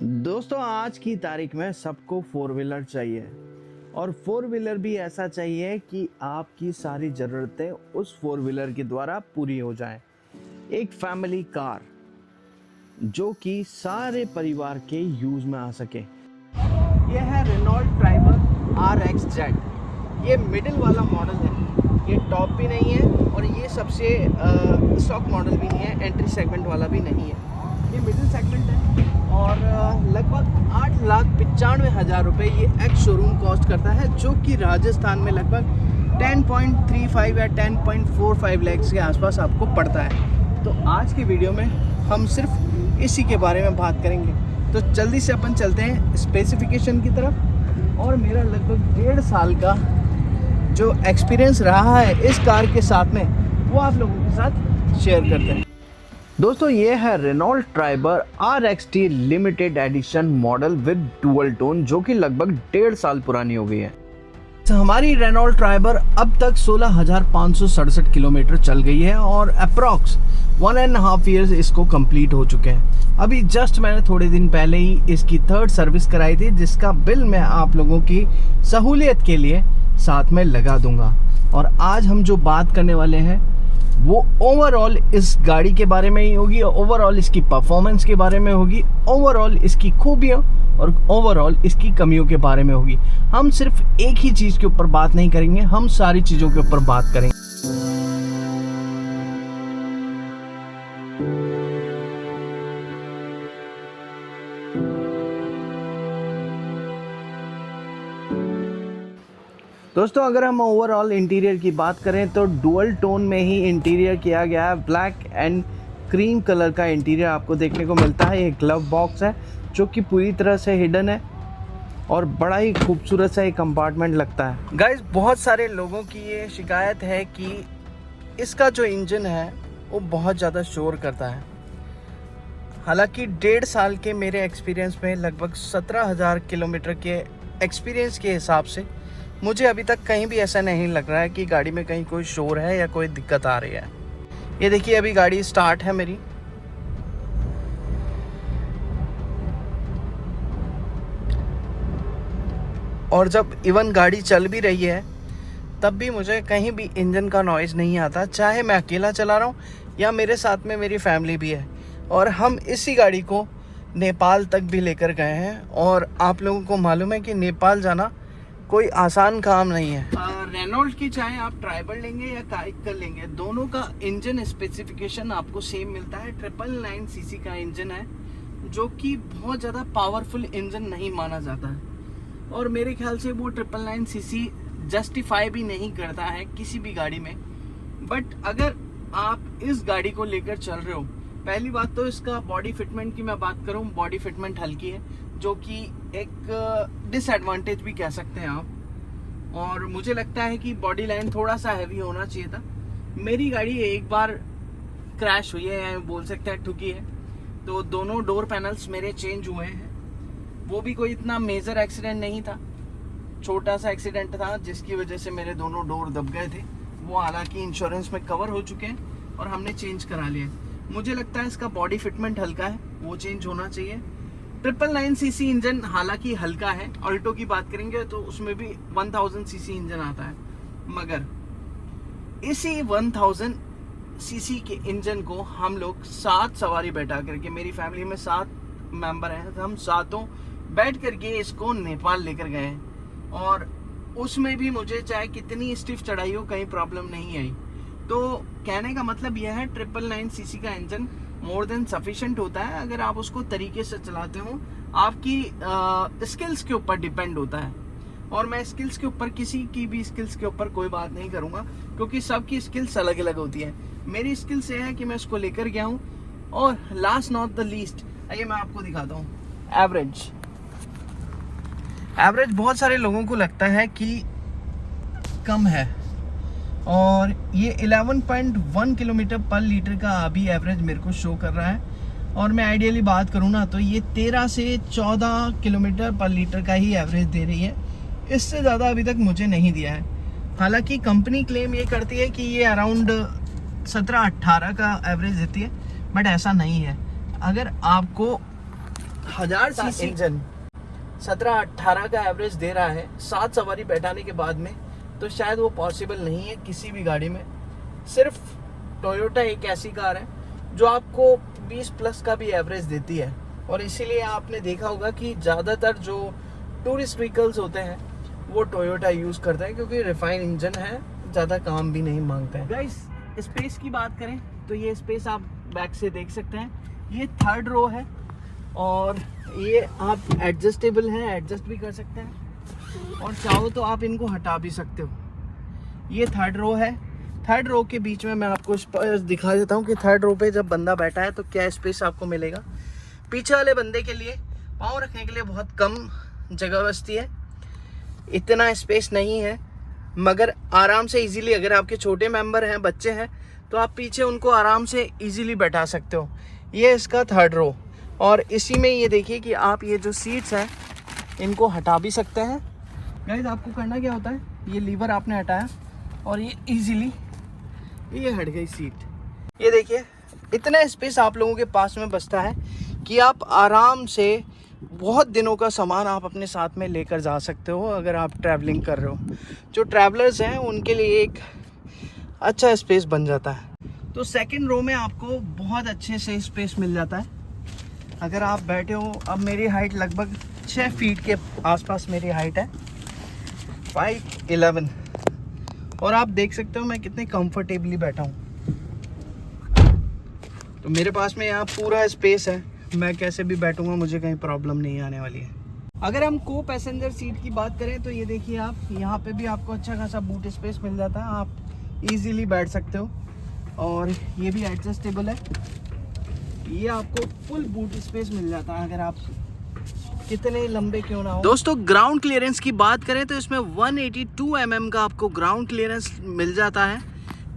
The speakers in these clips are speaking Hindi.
दोस्तों आज की तारीख में सबको फोर व्हीलर चाहिए और फोर व्हीलर भी ऐसा चाहिए कि आपकी सारी ज़रूरतें उस फोर व्हीलर के द्वारा पूरी हो जाएं। एक फैमिली कार जो कि सारे परिवार के यूज़ में आ सके। यह है रेनॉल्ट ट्राइबर RXZ। ये मिडिल वाला मॉडल है, ये टॉप भी नहीं है और ये सबसे स्टॉक मॉडल भी नहीं है, एंट्री सेगमेंट वाला भी नहीं है, ये मिडिल सेगमेंट है और लगभग 8,95,000 रुपये ये एक्स शोरूम कॉस्ट करता है, जो कि राजस्थान में लगभग 10.35 या 10.45 लाख के आसपास आपको पड़ता है। तो आज की वीडियो में हम सिर्फ इसी के बारे में बात करेंगे। तो जल्दी से अपन चलते हैं स्पेसिफिकेशन की तरफ और मेरा लगभग 1.5 साल का जो एक्सपीरियंस रहा है इस कार के साथ में वो आप लोगों के साथ शेयर करते हैं। दोस्तों ये है Renault Triber RXT limited edition model with dual tone, जो कि लगभग 1.5 साल पुरानी हो गई है। हमारी रेनॉल्ट ट्राइबर अब तक 16,567 किलोमीटर चल गई है और अप्रॉक्स 1.5 ईयर्स इसको कंप्लीट हो चुके हैं। अभी जस्ट मैंने थोड़े दिन पहले ही इसकी 3rd सर्विस कराई थी, जिसका बिल मैं आप लोगों की सहूलियत के लिए साथ में लगा दूंगा। और आज हम जो बात करने वाले हैं वो ओवरऑल इस गाड़ी के बारे में ही होगी, ओवरऑल इसकी परफॉर्मेंस के बारे में होगी, ओवरऑल इसकी खूबियाँ और ओवरऑल इसकी कमियों के बारे में होगी। हम सिर्फ एक ही चीज़ के ऊपर बात नहीं करेंगे, हम सारी चीज़ों के ऊपर बात करेंगे। दोस्तों अगर हम ओवरऑल इंटीरियर की बात करें तो डुअल टोन में ही इंटीरियर किया गया है। ब्लैक एंड क्रीम कलर का इंटीरियर आपको देखने को मिलता है। ये ग्लव बॉक्स है जो कि पूरी तरह से हिडन है और बड़ा ही खूबसूरत सा एक कंपार्टमेंट लगता है। गाइस बहुत सारे लोगों की ये शिकायत है कि इसका जो इंजन है वो बहुत ज़्यादा शोर करता है। हालांकि 1.5 साल के मेरे एक्सपीरियंस में लगभग 17,000 किलोमीटर के एक्सपीरियंस के हिसाब से मुझे अभी तक कहीं भी ऐसा नहीं लग रहा है कि गाड़ी में कहीं कोई शोर है या कोई दिक्कत आ रही है। ये देखिए अभी गाड़ी स्टार्ट है मेरी। और जब इवन गाड़ी चल भी रही है तब भी मुझे कहीं भी इंजन का नॉइज़ नहीं आता, चाहे मैं अकेला चला रहा हूँ या मेरे साथ में मेरी फैमिली भी है। और हम इसी गाड़ी को नेपाल तक भी लेकर गए हैं और आप लोगों को मालूम है कि नेपाल जाना कोई आसान काम नहीं है। रेनॉल्ट की चाहे आप ट्राइबर लेंगे या काइकर लेंगे, दोनों का इंजन स्पेसिफिकेशन आपको सेम मिलता है। 999 सीसी का इंजन है जो कि बहुत ज़्यादा पावरफुल इंजन नहीं माना जाता है और मेरे ख्याल से वो 999 सीसी जस्टिफाई भी नहीं करता है किसी भी गाड़ी में। बट अगर आप इस गाड़ी को लेकर चल रहे हो, पहली बात तो इसका बॉडी फिटमेंट की मैं बात करूँ, बॉडी फिटमेंट हल्की है जो कि एक डिसएडवांटेज भी कह सकते हैं आप। और मुझे लगता है कि बॉडी लाइन थोड़ा सा हैवी होना चाहिए था। मेरी गाड़ी एक बार क्रैश हुई है या बोल सकते हैं ठुकी है, तो दोनों डोर पैनल्स मेरे चेंज हुए हैं। वो भी कोई इतना मेजर एक्सीडेंट नहीं था, छोटा सा एक्सीडेंट था जिसकी वजह से मेरे दोनों डोर दब गए थे। वो हालांकि इंश्योरेंस में कवर हो चुके हैं और हमने चेंज करा लिया। मुझे लगता है इसका बॉडी फिटमेंट हल्का है, वो चेंज होना चाहिए। 999 सीसी इंजन हालांकि हल्का है। ऑल्टो की बात करेंगे तो उसमें भी 1000 सीसी इंजन आता है, मगर इसी 1000 सीसी के इंजन को हम लोग 7 सवारी बैठा करके, मेरी फैमिली में 7 मेंबर हैं, हम सातों बैठ करके इसको नेपाल लेकर गए और उसमें भी मुझे चाहे कितनी स्टिफ चढ़ाई हो कहीं प्रॉब्लम नहीं आई। तो कहने का मतलब यह है 999 सीसी का इंजन मोर देन सफिशिएंट होता है अगर आप उसको तरीके से चलाते हो। आपकी स्किल्स के ऊपर डिपेंड होता है और मैं स्किल्स के ऊपर, किसी की भी स्किल्स के ऊपर कोई बात नहीं करूँगा क्योंकि सबकी स्किल्स अलग अलग होती है। मेरी स्किल्स ये है कि मैं उसको लेकर गया हूँ। और लास्ट नॉट द लीस्ट, आइए मैं आपको दिखाता हूँ एवरेज। बहुत सारे लोगों को लगता है कि कम है और ये 11.1 किलोमीटर पर लीटर का अभी एवरेज मेरे को शो कर रहा है। और मैं आइडियली बात करूँ ना तो ये 13 से 14 किलोमीटर पर लीटर का ही एवरेज दे रही है, इससे ज़्यादा अभी तक मुझे नहीं दिया है। हालांकि कंपनी क्लेम ये करती है कि ये अराउंड 17-18 का एवरेज देती है, बट ऐसा नहीं है। अगर आपको 1000 सीसी इंजन 17-18 का एवरेज दे रहा है 7 सवारी बैठाने के बाद में, तो शायद वो पॉसिबल नहीं है किसी भी गाड़ी में। सिर्फ टोयोटा एक ऐसी कार है जो आपको 20 प्लस का भी एवरेज देती है, और इसीलिए आपने देखा होगा कि ज़्यादातर जो टूरिस्ट व्हीकल्स होते हैं वो टोयोटा यूज़ करते हैं, क्योंकि रिफाइन इंजन है, ज़्यादा काम भी नहीं मांगता है। गाइस, स्पेस की बात करें तो ये स्पेस आप बैक से देख सकते हैं, ये 3rd रो है, और ये आप एडजस्टेबल हैं, एडजस्ट भी कर सकते हैं, और चाहो तो आप इनको हटा भी सकते हो। ये 3rd रो है। 3rd रो के बीच में मैं आपको दिखा देता हूँ कि 3rd रो पे जब बंदा बैठा है तो क्या स्पेस आपको मिलेगा। पीछे वाले बंदे के लिए पाँव रखने के लिए बहुत कम जगह बचती है, इतना स्पेस नहीं है, मगर आराम से इजीली अगर आपके छोटे मेंबर हैं, बच्चे हैं, तो आप पीछे उनको आराम से इजीली बैठा सकते हो। ये इसका 3rd रो, और इसी में ये देखिए कि आप ये जो सीट्स हैं इनको हटा भी सकते हैं। गाइस, आपको करना क्या होता है, ये लीवर आपने हटाया और ये इजीली ये हट गई सीट। ये देखिए इतना स्पेस आप लोगों के पास में बचता है कि आप आराम से बहुत दिनों का सामान आप अपने साथ में लेकर जा सकते हो अगर आप ट्रैवलिंग कर रहे हो। जो ट्रैवलर्स हैं उनके लिए एक अच्छा स्पेस बन जाता है। तो 2nd रो में आपको बहुत अच्छे से स्पेस मिल जाता है अगर आप बैठे हो। अब मेरी हाइट लगभग 6 फीट के आसपास मेरी हाइट है, 5'11", और आप देख सकते हो मैं कितने कंफर्टेबली बैठा हूँ। तो मेरे पास में यहाँ पूरा स्पेस है, मैं कैसे भी बैठूंगा, मुझे कहीं प्रॉब्लम नहीं आने वाली है। अगर हम को पैसेंजर सीट की बात करें तो ये देखिए आप, यहाँ पे भी आपको अच्छा खासा बूट स्पेस मिल जाता है, आप इजीली बैठ सकते हो, और ये भी एडजस्टेबल है। ये आपको फुल बूट स्पेस मिल जाता है अगर आप कितने लंबे क्यों ना हो। दोस्तों, ग्राउंड क्लियरेंस की बात करें तो इसमें 182 mm का आपको ग्राउंड क्लियरेंस मिल जाता है।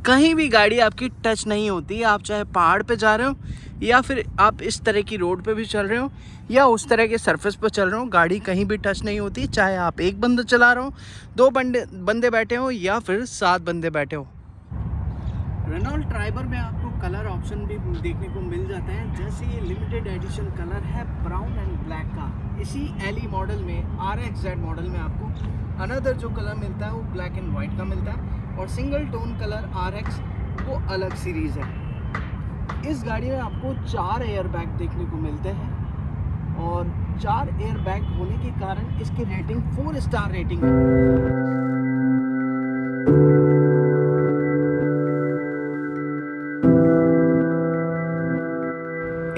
कहीं भी गाड़ी आपकी टच नहीं होती, आप चाहे पहाड़ पे जा रहे हो या फिर आप इस तरह की रोड पे भी चल रहे हो या उस तरह के सरफेस पर चल रहे हो, गाड़ी कहीं भी टच नहीं होती। चाहे आप एक बंदा चला रहे हो, 2 बंदे बैठे हो या फिर 7 बंदे बैठे हो। रेनॉल्ट ट्राइबर में आपको कलर ऑप्शन भी देखने को मिल जाते हैं, जैसे ये लिमिटेड एडिशन कलर है ब्राउन एंड ब्लैक का। इसी एली मॉडल में, RXZ मॉडल में आपको अनदर जो कलर मिलता है वो ब्लैक एंड वाइट का मिलता है, और सिंगल टोन कलर RX वो अलग सीरीज़ है। इस गाड़ी में आपको 4 एयर बैग देखने को मिलते हैं, और 4 एयर बैग होने के कारण इसकी रेटिंग 4 स्टार रेटिंग है।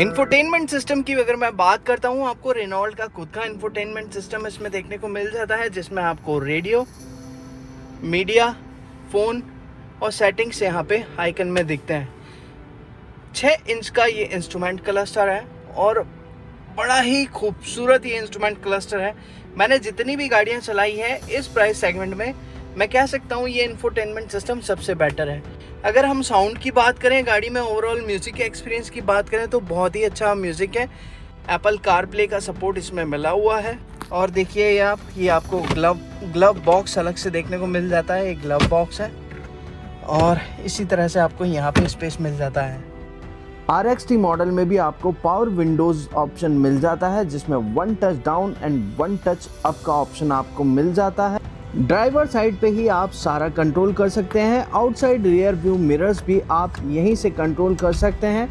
इंफोटेनमेंट सिस्टम की अगर मैं बात करता हूँ, आपको रेनॉल्ट का खुद का इंफोटेनमेंट सिस्टम इसमें देखने को मिल जाता है, जिसमें आपको रेडियो, मीडिया, फ़ोन और सेटिंग्स यहाँ पे आइकन में दिखते हैं। 6 इंच का ये इंस्ट्रूमेंट क्लस्टर है, और बड़ा ही खूबसूरत ये इंस्ट्रूमेंट क्लस्टर है। मैंने जितनी भी गाड़ियाँ चलाई है इस प्राइस सेगमेंट में, मैं कह सकता हूँ ये इंफोटेनमेंट सिस्टम सबसे बेटर है। अगर हम साउंड की बात करें, गाड़ी में ओवरऑल म्यूज़िक एक्सपीरियंस की बात करें तो बहुत ही अच्छा म्यूज़िक है। एप्पल कारप्ले का सपोर्ट इसमें मिला हुआ है, और देखिए ये आपको ग्लव बॉक्स अलग से देखने को मिल जाता है, एक ग्लव बॉक्स है, और इसी तरह से आपको यहाँ पे स्पेस मिल जाता है। RXT मॉडल में भी आपको पावर विंडोज़ ऑप्शन मिल जाता है, जिसमें 1 touch down and 1 touch up का ऑप्शन आपको मिल जाता है। ड्राइवर साइड पे ही आप सारा कंट्रोल कर सकते हैं। आउटसाइड रियर व्यू मिरर्स भी आप यहीं से कंट्रोल कर सकते हैं।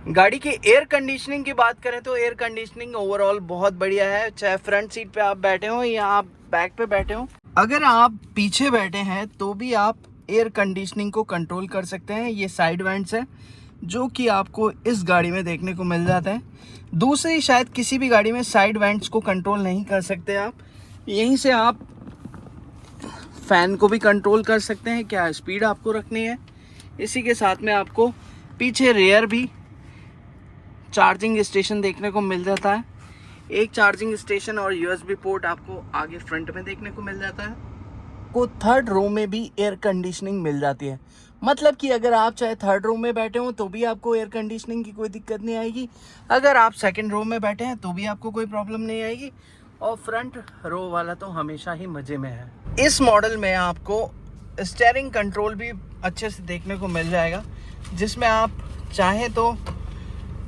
गाड़ी की एयर कंडीशनिंग की बात करें तो एयर कंडीशनिंग ओवरऑल बहुत बढ़िया है, चाहे फ्रंट सीट पे आप बैठे हो या आप बैक पे बैठे हो। अगर आप पीछे बैठे हैं तो भी आप एयर कंडीशनिंग को कंट्रोल कर सकते हैं। ये साइड वेंट्स है जो कि आपको इस गाड़ी में देखने को मिल जाता है। दूसरी शायद किसी भी गाड़ी में साइड वेंट्स को कंट्रोल नहीं कर सकते आप। यहीं से आप फ़ैन को भी कंट्रोल कर सकते हैं, क्या स्पीड आपको रखनी है। इसी के साथ में आपको पीछे रेयर भी चार्जिंग स्टेशन देखने को मिल जाता है। एक चार्जिंग स्टेशन और USB पोर्ट आपको आगे फ्रंट में देखने को मिल जाता है। को 3rd रो में भी एयर कंडीशनिंग मिल जाती है, मतलब कि अगर आप चाहे 3rd रो में बैठे हो तो भी आपको एयर कंडीशनिंग की कोई दिक्कत नहीं आएगी, अगर आप 2nd रो में बैठे हैं तो भी आपको कोई प्रॉब्लम नहीं आएगी, और फ्रंट रो वाला तो हमेशा ही मज़े में है। इस मॉडल में आपको स्टीयरिंग कंट्रोल भी अच्छे से देखने को मिल जाएगा, जिसमें आप चाहें तो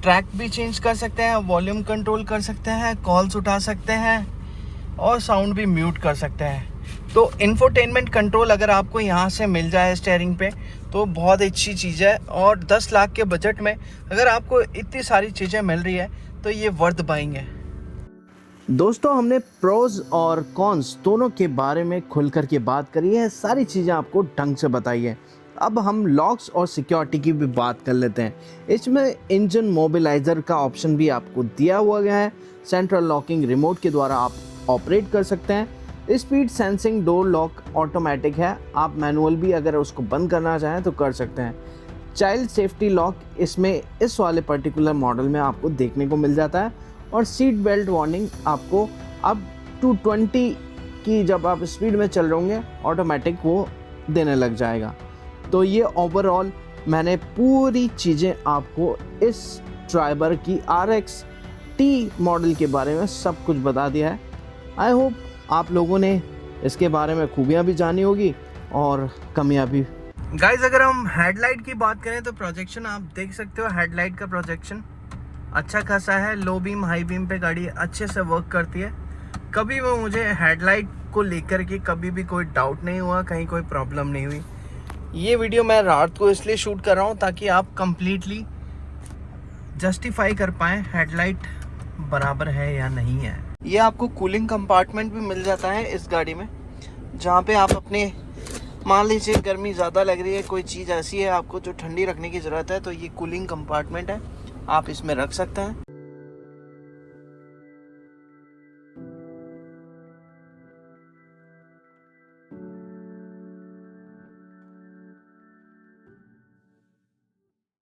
ट्रैक भी चेंज कर सकते हैं, वॉल्यूम कंट्रोल कर सकते हैं, कॉल्स उठा सकते हैं और साउंड भी म्यूट कर सकते हैं। तो इंफोटेनमेंट कंट्रोल अगर आपको यहाँ से मिल जाए स्टीयरिंग पे तो बहुत अच्छी चीज़ है। और 10 लाख के बजट में अगर आपको इतनी सारी चीज़ें मिल रही है तो ये वर्थ बाइंग है। दोस्तों, हमने प्रोज और कॉन्स दोनों के बारे में खुल कर के बात करी है, सारी चीज़ें आपको ढंग से बताई है। अब हम लॉक्स और सिक्योरिटी की भी बात कर लेते हैं। इसमें इंजन मोबिलाइजर का ऑप्शन भी आपको दिया हुआ गया है। सेंट्रल लॉकिंग रिमोट के द्वारा आप ऑपरेट कर सकते हैं। Speed sensing door lock automatic है, आप मैनुअल भी अगर उसको बंद करना चाहें तो कर सकते हैं। चाइल्ड सेफ्टी लॉक इसमें इस वाले पर्टिकुलर मॉडल में आपको देखने को मिल जाता है। और सीट बेल्ट वार्निंग आपको अब 220 की जब आप स्पीड में चल रहे होंगे ऑटोमेटिक वो देने लग जाएगा। तो ये ओवरऑल मैंने पूरी चीज़ें आपको इस ट्राइबर की RX-T मॉडल के बारे में सब कुछ बता दिया है। आई होप आप लोगों ने इसके बारे में खूबियाँ भी जानी होगी और कमियाँ भी। गाइस, अगर हम हेडलाइट की बात करें तो प्रोजेक्शन आप देख सकते हो, हेडलाइट का प्रोजेक्शन अच्छा खासा है। लो बीम हाई बीम पे गाड़ी अच्छे से वर्क करती है। कभी भी मुझे हेडलाइट को लेकर के कभी भी कोई डाउट नहीं हुआ, कहीं कोई प्रॉब्लम नहीं हुई। ये वीडियो मैं रात को इसलिए शूट कर रहा हूँ ताकि आप कंप्लीटली जस्टिफाई कर पाएँ हेडलाइट बराबर है या नहीं है। ये आपको कूलिंग कंपार्टमेंट भी मिल जाता है इस गाड़ी में, जहाँ पे आप अपने मान लीजिए गर्मी ज़्यादा लग रही है, कोई चीज़ ऐसी है आपको जो ठंडी रखने की ज़रूरत है, तो ये कूलिंग कंपार्टमेंट है, आप इसमें रख सकते हैं।